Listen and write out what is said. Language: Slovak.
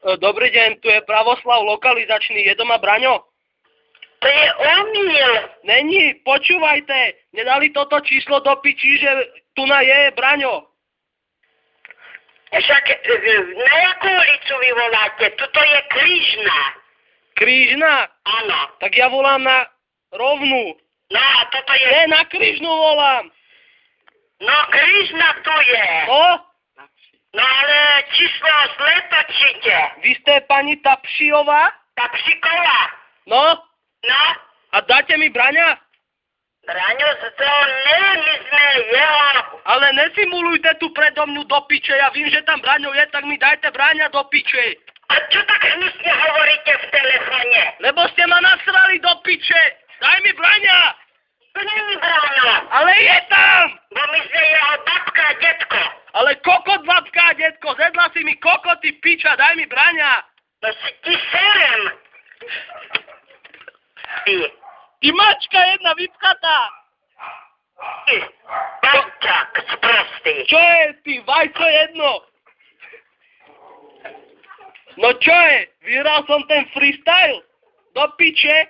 Dobrý deň, tu je Pravoslav lokalizačný. Je doma Braňo? To je omyl. Není, počúvajte. Nedali toto číslo do piči, že tu je Braňo. Však na jakú ulicu vy voláte? Tuto je Krížna. Krížna? Áno. Tak ja volám na rovnú. No a toto je... Ne, na Krížnu volám. No Krížna tu je. No? No ale číslo zle točíte. Vy ste pani Tapšiová? Tá Pšiková. No? No? A dáte mi Braňa? Braňo, to ne, my sme jeho. Ale nesimulujte tu predo mňu do piče. Ja vím, že tam Braňo je, tak mi dajte Braňa do piče. A čo tak hnusne hovoríte v telefóne? Lebo ste ma nasrali do piče. Daj mi Braňa. To není Braňo. Ale je tam. Bo my sme jeho babka a detko. Ale kokot, babka, detko, zedla si mi kokoty, piča, daj mi Braňa. No si ti serem. Ty. Ty mačka jedna vypchatá. Ty. Bajťak sprostý. Čo je, ty, vajco jedno? No čo je, vyhral som ten freestyle? Do piče?